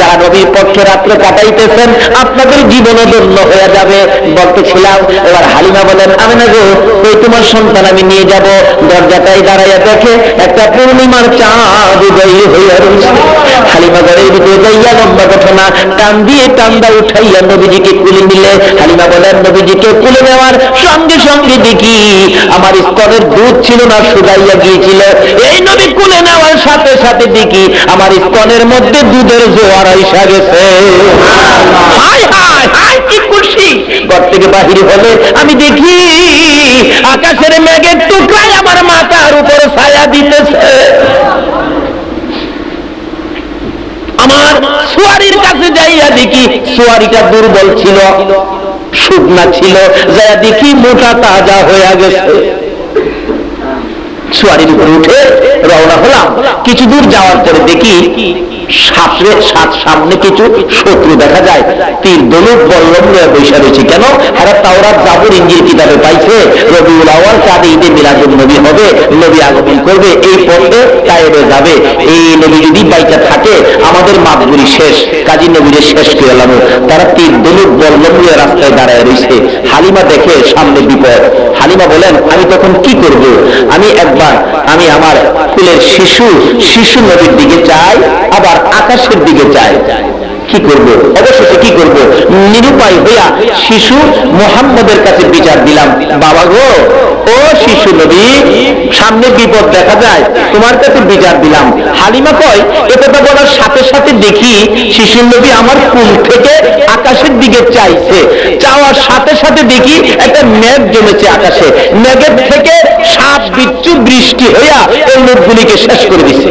যারা নবীর পক্ষে রাত্রে কাটাইতেছেন আপনাদের জীবনও ধন্য হয়ে যাবে বলতেছিলাম। এবার হালিমা বলেন, আমি না গো, ওই তোমার সন্তান আমি নিয়ে যাব। দরজাটাই দাঁড়াইয়া দেখে একটা পূর্ণিমার চাঁদ উদয় হইয়া রয়েছে। হালিমা ঘরের ভিতরে যাইয়া লম্বা ঘটনা টান দিয়ে টান্দা উঠাইয়া নবীজিকে কুলে নিলে। হালিমা বলেন, নবীজিকে কুলে নেওয়ার সঙ্গে সঙ্গে দেখি আমার স্তনের দুধ ছিল না, শুকাইয়া গিয়েছিল। এই নবী কুলে নেওয়ার সাথে সাথে দেখি আমার স্তনের মধ্যে দুধের জোয়ার আইসা গেছে। হায় হায় হায়, কি খুশি! ঘর থেকে বাহির হলে আমি দেখি আকাশের মেঘের টুকরাই আমার মাথার উপর ছায়া দিতেছে। আমার সোয়ারির কাছে যাইয়া দেখি সোয়ারিটা দুর্বল ছিল, শুকনা ছিল, যাইয়া দেখি মোটা তাজা হয়ে গেছে। সোয়ারির উপরে উঠে রওনা হলাম। কিছু দূর যাওয়ার পরে দেখি সামনে কিছু শত্রু দেখা যায়। তীর ধনুক বল্লম নিয়ে বসে রয়েছে। কেন? এরা তাওরাত জাবুর ইনজিল কিতাবে পাইছে রবিউল আউয়াল চাঁদে ঈদে মিলাদুন নবী হবে, নবী আগমন করবে, এই পথে তায়েবে যাবে। এই নবী যদি বাইচা থাকে আমাদের মাতগুলি শেষ, কাজী নবীরে শেষ করে এলাম। তারা তীর ধনুক বল্লম নিয়ে রাস্তায় দাঁড়ায় রয়েছে। হালিমা দেখে সামনে বিপদ। হালিমা বলেন, আমি তখন কি করব? আমি আমার কুলের শিশু নবীর দিকে চাই, আবার আকাশের দিকে চাই। কি করব? অবশেষে কি করব? নিরুপায় হইয়া শিশু মুহাম্মদের কাছে বিচার দিলাম। বাবা গো, ও শিশু নবী, সামনে বিপদ দেখা যায়, তোমার কাছে বিচার দিলাম। হালিমা কয়, একথা বলার সাথে সাথে দেখি শিশু নবী আমার কুল থেকে আকাশের দিকে চাইছে। চাওয়ার সাথে সাথে দেখি একটা মেঘ জমেছে আকাশে। মেঘের থেকে সাত বিচ্ছু বৃষ্টি হইয়া এই লোকগুলিকে শেষ করে দিচ্ছে।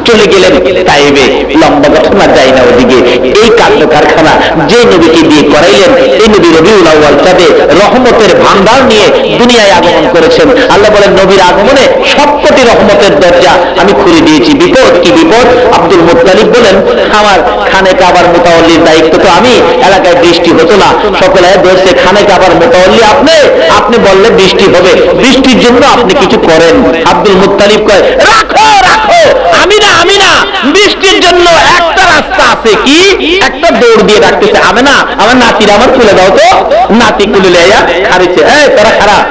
চলে গেলেন তায়েবে। লম্বা ঘটনা যায় না ওদিকে। এই কাণ্ড কারখানা যে নবীকে দিয়ে করাইলেন, এই নবী রবিউল আউয়াল চাঁদে রহমতের ভান্ডার নিয়ে দুনিয়ায় আগমন করেছেন। আল্লাহ বলেন, নবীর আগমনে সবকটি রহমতের দরজা আমি খুলে দিয়েছি। বিপদ কি বিপদ? আব্দুল মুত্তালিব বলেন, আমার খানে কাবার মুতাওয়াল্লির দায়িত্ব তো আমি, এলাকায় বৃষ্টি হতো না, সকলে ধরছে খানে কাবার মুতাওয়াল্লি আপনি বললে বৃষ্টি হবে, বৃষ্টির জন্য আপনি কিছু করেন। আব্দুল মুত্তালিব কয়, রাখো রাখো, আমি না, বৃষ্টির জন্য একটা রাস্তা আছে। কি? একটা দৌড় দিয়ে রাখতেছে। আমি না, আমার নাতির আমার খুলে দাও তো। নাতি খুলে লেয়া খারিছে, তোরা খারাপ,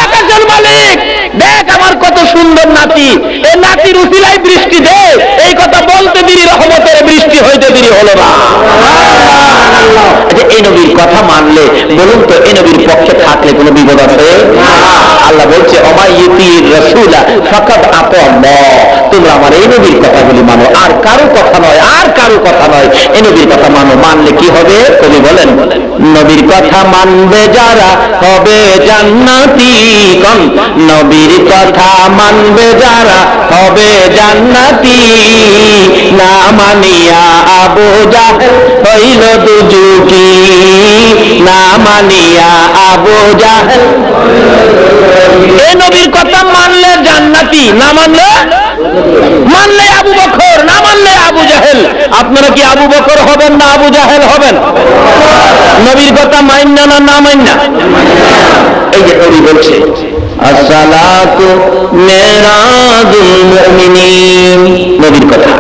আকাশের মালিক দেখ আমার কত সুন্দর নাতি, এই নাতির উসিলায় বৃষ্টি দে। এই কথা বলতে দেরি, রহমতের বৃষ্টি হইতে দেরি হলো না। এই নবীর কথা মানলে বলুন তো, এই নবীর পক্ষে থাকলে কোনো বিপদ আছে? আল্লাহ বলছে, অমাইয়ুতির রাসূলা ফাকাদ আতাল্লাহ। তোমরা আমার এই নবীর কথাগুলি মানো, আর কারো কথা নয়, আর কারো কথা নয়। এই নবীর কথা মানো। মানলে কি হবে? কবি বলেন, নবীর কথা মানবে যারা হবে জান্নাতি। কোন নবীর কথা মানবে যারা হবে জান্নাতি। না মানিয়া আবু জাহেল হইল দুজুকি। না মানিয়া আবু জাহেল। এই নবীর কথা মানলে জান্নাতি, না মানলে আবু বকর, না মানলে আবু জাহেল। আপনারা কি আবু বকর হবেন না আবু জাহেল হবেন? নবীর কথা মাইন্না না না মাইন্না? এই যে নবী বলছে, আসসালাতু মিরাজুল মুমিনিন। নবীর কথা,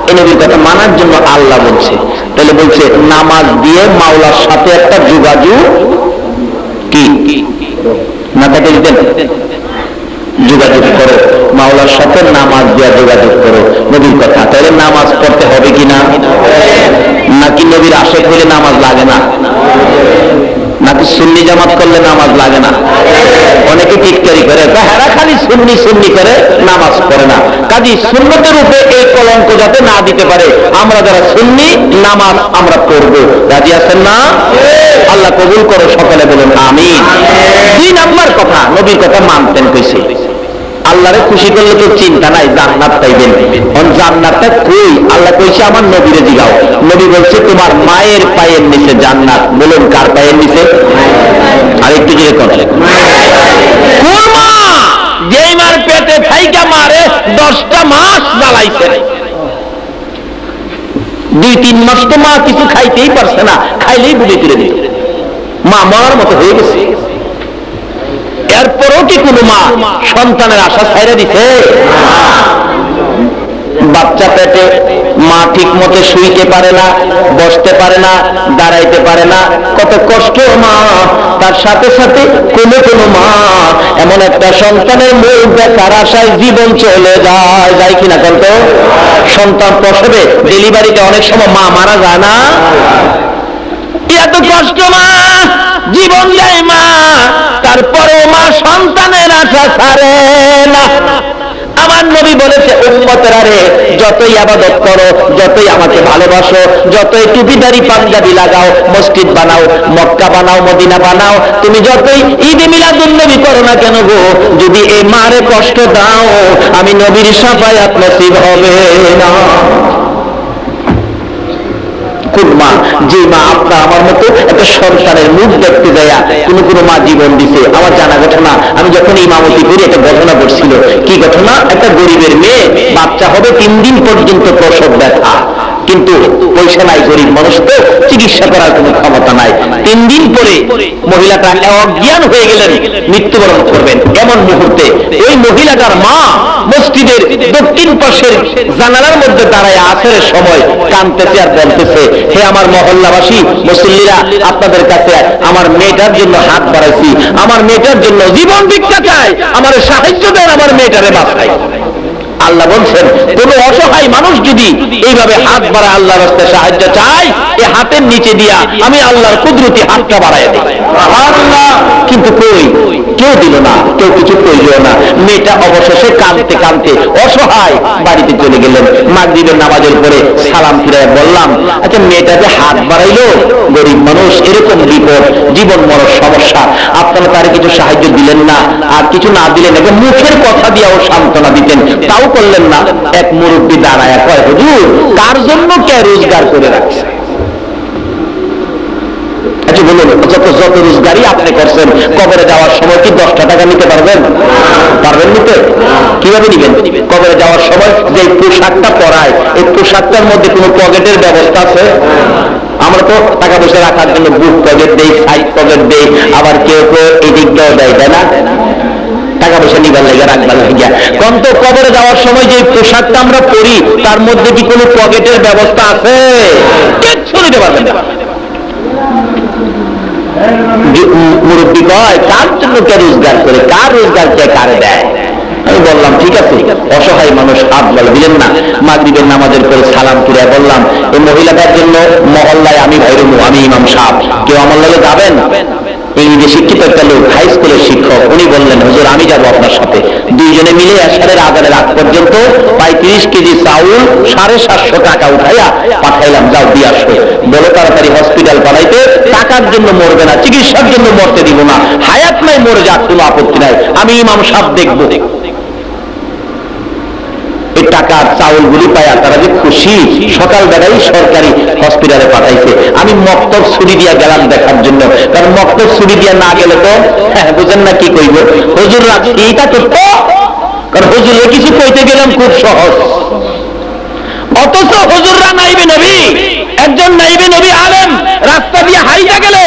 এই নবীর কথা মানার জন্য আল্লাহ বলছে। তাহলে বলছে, নামাজ দিয়ে মাওলার সাথে একটা যোগাযোগ কি না থাকে, যোগাযোগ করো মাওলার সাথে, নামাজ দিয়ে যোগাযোগ করো। নবীর কথা। তাহলে নামাজ পড়তে হবে কিনা? নাকি নবীর আশেক হলে নামাজ লাগে না? নাকি সুন্নি জামাত করলে নামাজ লাগে না? অনেকে টিটকারি করে, তাহারা খালি সুন্নি সুন্নি করে নামাজ পড়ে না। কাজী সুন্নতের উপরে এই কলঙ্ক যাতে না দিতে পারে, আমরা যারা সুন্নি নামাজ আমরা পড়ব। রাজি আছেন না? আল্লাহ কবুল করো, সকলে বলুন আমিন। 2 নাম্বার কথা, নবীর কথা মানতেন কইছে। আল্লাহরে খুশি করলে তো চিন্তা নাই, জান্নাত পাইবেন। জান্নাতটা কই? আল্লাহ কইছে আমার নবীরে জিগাও। নবী বলছে, তোমার মায়ের পায়ের নিচে জান্নাত। বলুন কার পায়ের নিচে? আরেকটু জোরে কথা। কোন মা? যেই মার পেটে থাইকা মারে 10টা মাস জ্বালাইছে, 2-3 মাস তো মা কিছু খাইতেই পারছে না, খাইলেই বুঝে তুলে দিত, মা মরার মতো হয়ে গেছে। এরপরও কি কোনো মা সন্তানের আশা ছাইড়া দিছে? বাচ্চা পেটে, মা ঠিক মতো শুইতে পারে না, বসতে পারে না, দাঁড়াইতে পারে না, কত কষ্ট মা। তার সাথে সাথে কোনো কোনো মা এমন একটা সন্তানের মুখ দেখার আশায় জীবন চলে যায়, যায় কিনা কত সন্তান প্রসবে ডেলিভারিতে অনেক সময় মা মারা যায় না, এত কষ্ট মা, জীবন দেয় মা, তারপরেও মা সন্তানের আশা ছাড়ে না। আমার নবী বলেছে উম্মতেরা রে, যতই ইবাদত করো, যতই আমাকে ভালোবাসো, যতই টুপিদারি পাঞ্জাবি লাগাও, মসজিদ বানাও, মক্কা বানাও, মদিনা বানাও, তুমি যতই ঈদে মিলাদুন নবী করো না কেন গো, যদি এই মারে কষ্ট দাও, আমি নবীর শাফায়াত নসিব হবে না। কোন মা, যে মা আপনার আমার মতো একটা সন্তানের মুখ দেখতে যায়, কোনো মা জীবন দিছে। আমার জানা ঘটনা, আমি যখন ইমামতি করি একটা ঘটনা ঘটছিল। কি ঘটনা? একটা গরিবের মেয়ে, বাচ্চা হবে 3 দিন পর্যন্ত প্রসব ব্যথা, কিন্তু পয়সা নাই, গরিব মানুষ তো, চিকিৎসা করার কোনো ক্ষমতা নাই। 3 দিন পরে মহিলাটা অজ্ঞান হয়ে গেলেন, মৃত্যুবরণ করবেন। এমন মুহূর্তে ওই মহিলাটার মা মসজিদের দক্ষিণ পাশের জানালার মধ্যে দাঁড়ায় আসরের সময় কাঁদতেছে আর বলতেছে, হে আমার মহল্লাবাসী মুসল্লিরা, আপনাদের কাছে আমার মেয়েটার জন্য হাত বাড়াইছি, আমার মেয়েটার জন্য জীবন ভিক্ষা চাই, আমার সাহায্য দেন, আমার মেয়েটারে বাঁচাই। আল্লাহ বলছেন, কোন অসহায় মানুষ যদি এইভাবে হাত বাড়ায় আল্লাহর রাস্তায় সাহায্য চায়, এই হাতের নিচে দিয়া আমি আল্লাহর কুদরতি হাতটা বাড়ায় দিই। কিন্তু কই, কেউ দিল না, কেউ কিছু কইল না। মেয়েটা অবশেষে কাঁদতে কাঁদতে অসহায় বাড়িতে চলে গেলেন। মাগরিবের নামাজের পরে সালাম ফিরে বললাম, আচ্ছা মেয়েটা যে হাত বাড়াইলো, গরিব মানুষ, এরকম বিপদ, জীবন মরণ সমস্যা, আপনারা তার কিছু সাহায্য দিলেন না, আর কিছু না দিলেন, মুখের কথা দিয়েও সান্ত্বনা দিতেন, তাও করলেন না। এক মুরব্বী দাঁড়ায় কয়, হুজুর কার জন্য কে রোজগার করে রাখছে? আচ্ছা বলুন, যত রোজগারই আপনি করছেন, কবরে যাওয়ার সময় কি 10টা টাকা নিতে পারবেন? পারবেন নিতে? কিভাবে নিবেন? কবরে যাওয়ার সময় যে পোশাকটা পরায়, এই পোশাকটার মধ্যে কোনো পকেটের ব্যবস্থা আছে? আমরা তো টাকা পয়সা রাখার জন্য বুক পকেট দেই, সাইড পকেট দেই, আবার কেউ কেউ এই দিকটাও দেয়, তাই না? টাকা পয়সা নিবার লেগে, রাখবার লেগে। কারণ তো কবরে যাওয়ার সময় যে পোশাকটা আমরা পরি, তার মধ্যে কি কোনো পকেটের ব্যবস্থা আছে? কিচ্ছু নিতে পারবেন না। মুরব্বী কয়, কার জন্য কে রোজগার করে, কার রোজগার কে কারে দেয়? আমি বললাম ঠিক আছে, অসহায় মানুষ হাত বলে দিলেন না। মাগরিবের নামাজের পরে সালাম ফিরে বললাম, এই মহিলাটার জন্য মহল্লায় আমি ভৈরমু, আমি ইমাম সাহেব, কেউ আমার লগে যাবেন? ইংরেজি শিক্ষিত একটা লোক, হাই স্কুলের শিক্ষক, উনি বললেন, হুজুর আমি যাবো আপনার সাথে। দুইজনে মিলে এশারের আজানের আগ পর্যন্ত 35 কেজি চাউল 750 টাকা উঠাইয়া পাঠাইলাম, যাও দিয়ে আসো। বলো তাড়াতাড়ি হসপিটাল পাঠাইতে, টাকার জন্য মরবে না, চিকিৎসার জন্য মরতে দিব না, হায়াত নাই মরে যাক, কোনো আপত্তি নাই, আমি ইমাম সাহেব দেখবো। এই টাকার চাউলগুলি পাইয়া তারা যে খুশি, সকালবেলায় সরকারি হসপিটালে পাঠাইছে। আমি মক্তব ছুরি দিয়া গেলাম দেখার জন্য, কারণ মক্তব ছুরি দিয়া না গেলে তো বুঝেন না কি কইব, হুজুর এইটা তো, কারণ হুজুরে কিছু কইতে গেলাম খুব সহজ, অথচ হুজুররা নাইবে নবী, একজন নাইবে নবী আলেম রাস্তা দিয়ে হাইটা গেলে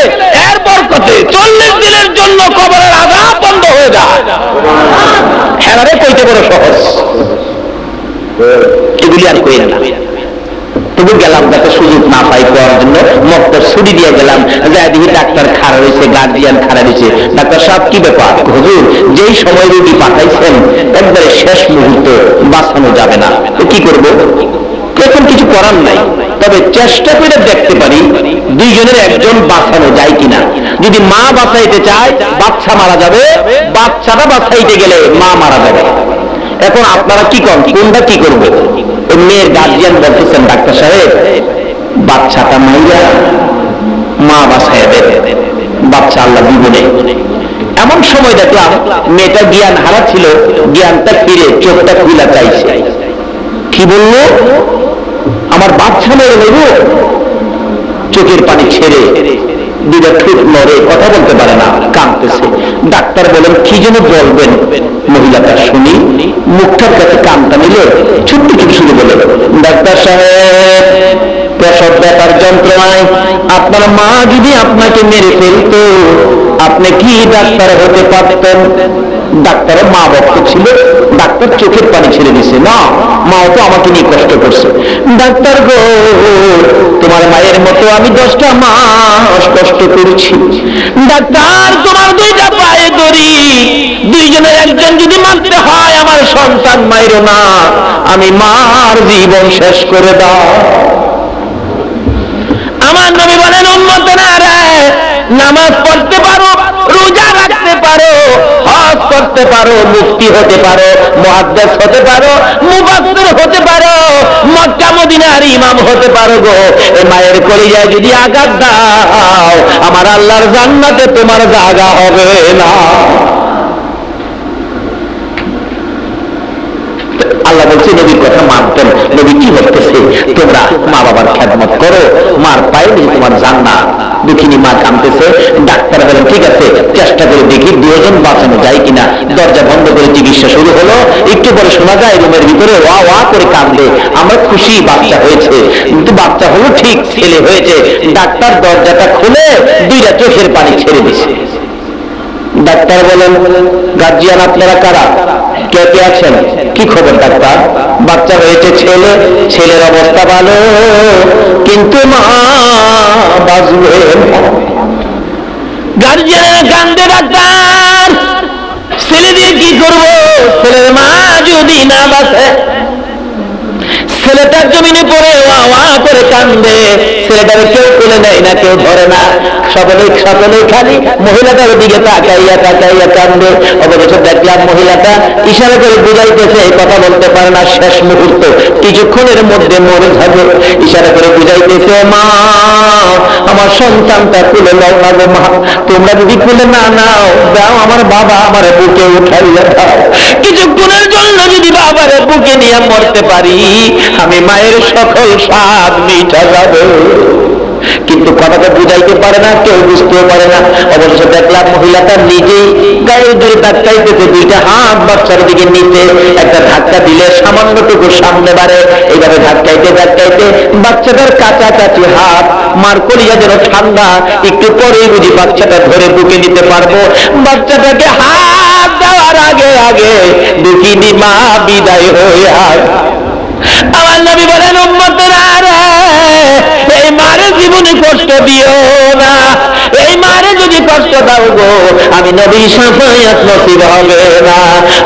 এর বরকতে 40 দিনের জন্য কবরের আযাব বন্ধ হয়ে যায়। হেরারে কইতে বড় সহজ, এগুলি আর কই না। তবু গেলাম যাতে সুযোগ না পাই পাওয়ার জন্য, মক্তব ছুটি দিয়ে গেলাম। যাই দেখি ডাক্তার খাড়া রয়েছে, গার্জিয়ান খাড়া রয়েছে। ডাক্তার সাহেব কি ব্যাপার? হুজুর যেই সময় রোগী পাঠাইছেন একবারে শেষ মুহূর্ত, বাঁচানো যাবে না, তো কি করবো? এখন কিছু করার নাই, তবে চেষ্টা করে দেখতে পারি দুইজনের একজন বাঁচানো যায় কিনা। যদি মা বাঁচাইতে চায় বাচ্চা মারা যাবে, বাচ্চাটা বাঁচাইতে গেলে মা মারা যাবে। এখন আপনারা কি করেন, কোনটা কি করবে? মেয়ের গার্জিয়ান বলতেছেন, ডাক্তার সাহেব বাচ্চাটা মাইয়া মা বাঁচাইয়া দেবে, বাচ্চা আল্লাহ দিবনে। এমন সময় দেখলাম মেয়েটা জ্ঞান হারা ছিল, জ্ঞানটা ফিরে চোখটা খুলা চাইছে। কি বললো? আমার বাচ্চা মেরে নেব। চোখের পানি ছেড়ে দুটা ঠোঁট নড়ে, কথা বলতে পারে না, কাঁদতেছে। ডাক্তার বলেন কি যেন বলবেন। মহিলাটা শুনি মুখটার কাছে কানটা নিল, ছোট্ট ছোট শুরু বলে, ডাক্তার সাহেব প্রসব ব্যথার যন্ত্রণায় আপনার মা যদি আপনাকে মেরে ফেলতো, আপনি কি ডাক্তার হতে পারতেন? ডাক্তারের মা ভক্ত ছিল, ডাক্তার চোখের পানি ছেড়ে দিছে, না মাও তো আমাকে নিয়ে কষ্ট করছে। ডাক্তার গো, তোমার মায়ের মতো আমি 10টা মাস কষ্ট করেছি। ডাক্তার, তোমার 2টা পায়ে ধরি, 2জনের একজন যদি মারতে হয় আমার সন্তান মাইরো না, আমি মার জীবন শেষ করে দাও। আমার নবী বলেন, উম্মতেরা রে, নামাজ পড়তে পারো, রোজা রাখতে পারো, হজ করতে পারো, মুফতি হতে পারো, মুহাদ্দিস হতে পারো, মুফাসসির হতে পারো, মক্কা মদিনার ইমাম হতে পারো গো, এই মায়ের কলিজায় যদি আঘাত দাও আমার আল্লাহর জান্নাতে তোমার জায়গা হবে না। আল্লাহ বলছে নবীর কথা মানতেন। নবী কি বলতেছে? তোমরা মা বাবার খেদমত করো, মার পায়ে তোমার জান্নাত। দুঃখিনী মা কাঁদতেছে, ডাক্তার বলেন ঠিক আছে চেষ্টা করে দেখি 2জন বাঁচানো যায় কিনা। দরজা বন্ধ করে চিকিৎসা শুরু হলো। একটু পরে শোনা যায় রুমের ভিতরে ওয়া ওয়া করে কাঁদে। আমরা খুশি বাচ্চা হয়েছে, কিন্তু বাচ্চা হলো ঠিক ছেলে হয়েছে। ডাক্তার দরজাটা খুলে 2টা চোখের পানি ছেড়ে দিছে। ডাক্তার বলেন, গার্জিয়ান আপনারা কারা, কে কে আছেন? কি খবর ডাক্তার? বাচ্চা হয়েছে ছেলে, ছেলের অবস্থা ভালো, কিন্তু মা বাঁচবে। গার্জিয়ানেরা কান্দে, ডাক্তার ছেলে দিয়ে কি করবো, ছেলের মা যদি না বাঁচে। ছেলেটার জমিনে পড়ে ওয়া ওয়া করে কান্দে, ছেলেটাকে কেউ তুলে নেয় না, কেউ ধরে না, সকলেই খালি মহিলাটার দিকে তাকাইয়া তাকাইয়া কান্দে। অবশ্য দেখলাম মহিলাটা ইশারা করে বুঝাইতেছে, কথা বলতে পারে না, শেষ মুহূর্ত কিছুক্ষণের মধ্যে মরে যাবে। ইশারা করে বুঝাইতেছে, মা আমার সন্তানটা তুলে নাও না গো মা, তোমরা যদি তুলে না নাও দাও আমার বাবা আমার বুকে উঠাইয়া দাও। কিছুক্ষণের জন্য যদি বাবার বুকে নিয়ে মরতে পারি আমি মায়ের সকল স্বাদ মিটা যাবে। কিন্তু কথাটা বুঝাইতে পারে না, কেউ বুঝতেও পারে না। অবশ্য দেখলাম মহিলাটা নিজেই গায়ে ধরে ধাক্কাইতেছে, 2টা হাত বাচ্চার দিকে নিতে, একটা ধাক্কা দিলে সামান্যটুকু সামনে বাড়ে, এইভাবে ধাক্কাইতে ধাক্কাইতে বাচ্চাটার কাছাকাছি হাত, মার কলিজা যেন ঠান্ডা, একটু পরেই বুঝি বাচ্চাটা ধরে বুকে নিতে পারবো। বাচ্চাটাকে হাত দেওয়ার আগে আগে দুঃখিনী মা বিদায় হয়ে আয়। আমার নবী বলেন, উম্মতেরা রে, এই মারে জীবনে কষ্ট দিও না, এই মারে যদি কষ্ট দাও গো আমি নবীর শাফায়াত নসিব হবে না।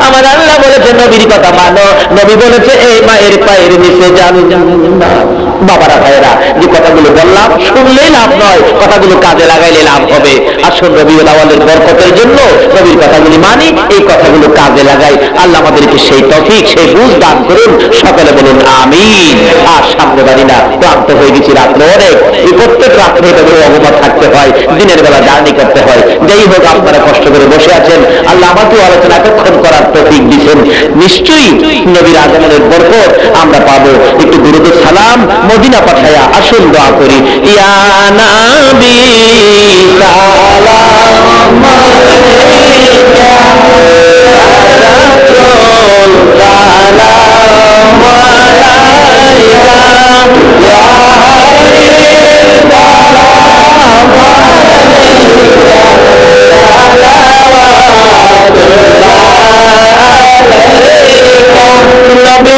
আমার আল্লাহ বলেছে নবীর কথা মানো, নবী বলেছে এই মায়ের পায়ের নিচে জান্নাত। বাবারা ভাইয়েরা, যে কথাগুলো বললাম শুনলেই লাভ নয়, কথাগুলো কাজে লাগাইলে লাভ হবে। আসুন রবিউল আউয়ালের বরকতের জন্য নবীর কথাগুলি মানি, এই কথাগুলো কাজে লাগাই। আল্লাহ আমাদেরকে সেই তৌফিক, সেই বুঝ দান করুন। সকলে বলুন আমিন। আর সামনে বাড়ি না, ক্লান্ত হয়ে গেছি, রাত্রে অনেক, এই প্রত্যেক রাত্রে এভাবে অবমত থাকতে হয়, দিনের বেলা জার্নি করতে হয়। যাই হোক, আপনারা কষ্ট করে বসে আছেন, আল্লাহ আমাকেও আলোচনা এতক্ষণ করার তৌফিক দিয়েছেন। নিশ্চয়ই নবীর আগমনের বরকত আমরা পাবো। একটু দুরূদ সালাম মদিনা পাঠায়া আসুন দোয়া করি। ইয়া নবী সালাম আলাইকা, রাসূল সালাম আলাইকা, ইয়া হাবিব সালাম আলাইকা, সালাওয়াতুল্লাহ আলাইকা। নবী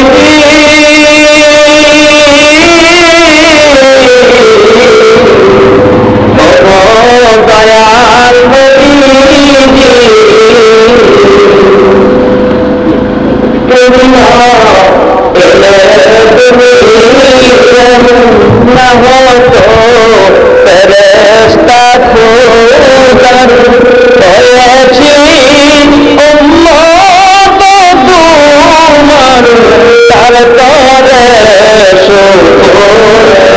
দয়াল নবীজি তুমি না হতো ফেরেশতা খোদার হয়েছি উম্মত তোমার, তার তরে শুকর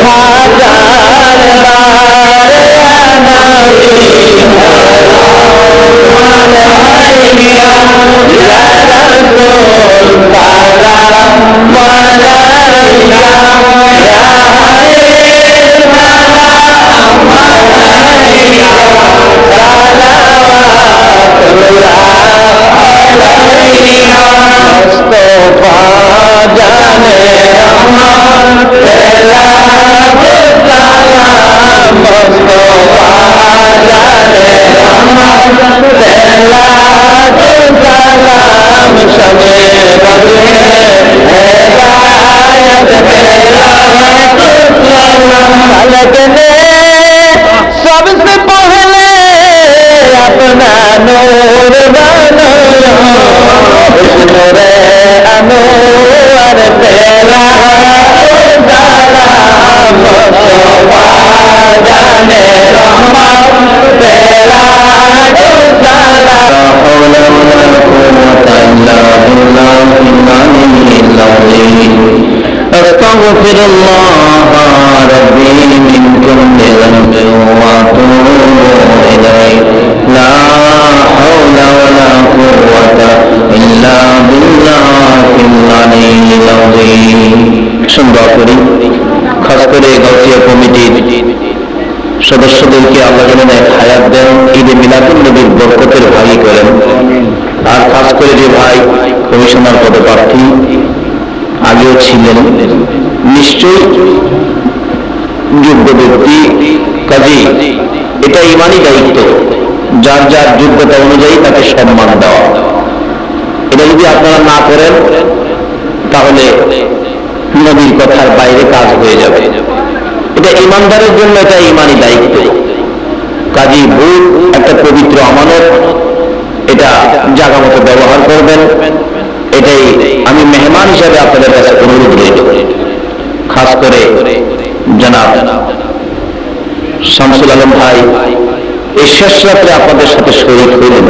হাজার বার নবী আলাইকা, ইয়া রাসূল সালাম আলাইকা, ইয়া হাবিব সালাম আলাইকা, সালাম देखने सबसे पहले अपना नूर बनाया, उस नूरे अनवर तेरा उजाला मुस्तफा जाने रहमत तेरा उजाला। أستغفر الله ربي من كل ذنب وأتوب إليه لا حول ولا قوة إلا بالله العلي العظيم। সুন্দর করি খাস করে গাউসিয়া কমিটির সদস্যদেরকে আল্লাহ যেন হায়াত দেন, ঈদে মিলাদুন নবীর বরকতের ভাগী করেন। আর খাস করে যে ভাই কমিশনার পদপ্রার্থী আগেও ছিলেন, নিশ্চয়ই যোগ্য ব্যক্তি, কাজী এটা ইমানি দায়িত্ব যার যার যোগ্যতা অনুযায়ী তাকে সম্মান দেওয়া। এটা যদি আপনারা না করেন তাহলে নবীর কথার বাইরে কাজ হয়ে যাবে। এটা ইমানদারের জন্য এটা ইমানি দায়িত্ব। কাজী ভুল একটা পবিত্র আমানত, এটা জায়গা মতো ব্যবহার করবেন। এটাই আমি মেহমান হিসাবে আপনাদের কাছে অনুরোধ রইল। খাস করে জনাব শামসুল আলম ভাই এই শেষ রাত্রে আপনাদের সাথে শরীক হইলেন,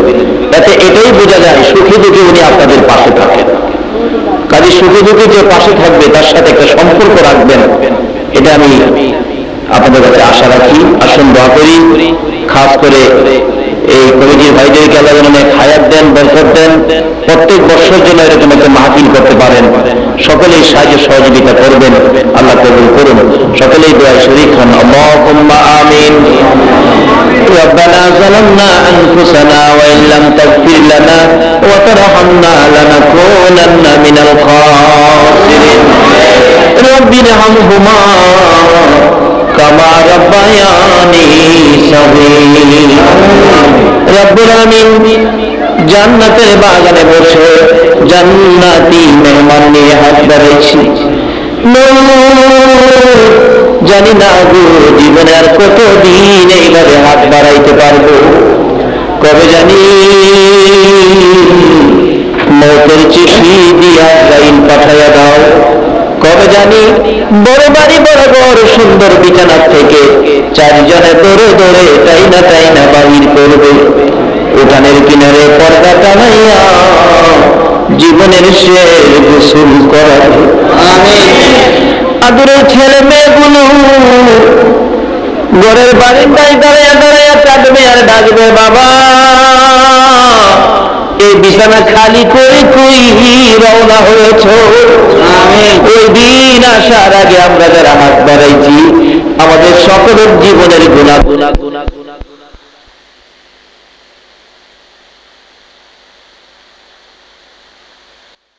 তাতে এটাই বোঝা যায় সুখে দুঃখে উনি আপনাদের পাশে থাকেন। কাজে সুখে দুঃখে যে পাশে থাকবে তার সাথে একটা সম্পর্ক রাখবেন, এটা আমি আপনাদের কাছে আশা রাখি। আসুন দোয়া করি, খাস করে এই কমিটির ভাইদেরকে আল্লাহ যেন হায়াত দেন, বরকত দেন, প্রত্যেক বছর যেন এরকম একটা মাহফিল করতে পারেন। সকলেই সাহায্য সহযোগিতা করবেন, আল্লাহ কবুল করুন। সকলেই দোয়ায় শরীক হন। আল্লাহুম্মা আমিন। ربنا ظلمنا أنفسنا وإن لم تغفر لنا وترحمنا لنكونن من الخاسرين رب ارحمهما كما ربياني صغيرا রব্বুল আমিন জান্নাতের বাগানে বসে জান্নাতি মেহমান নিয়ে হাত বাড়াইছি। জানি না গো জীবনে আর কতদিন এইভাবে হাত বাড়াইতে পারবো, কবে জানি মৌতের চিঠি দিয়া আজরাইল পাঠাইয়া দাও, কবে জানি বড় বাড়ি বড় বড় সুন্দর বিছানা থেকে চারজনে দৌড়ে দৌড়ে টাইনা টাইনা বাহির করবে, উঠানের কিনারে পর্দা টানাইয়া জীবনের শেষ গোসল করাবে। আদরের ছেলে মেয়েগুলো ঘরের বারিন্দায় দাঁড়াইয়া দাঁড়াইয়া কাঁদবে আর ডাকবে, বাবা এই বিছানা খালি করে কই রওনা হয়েছ? ওই দিন আসার আগে আমরা যারা হাত বাড়াইছি আমাদের সকলের জীবনের গুনাহ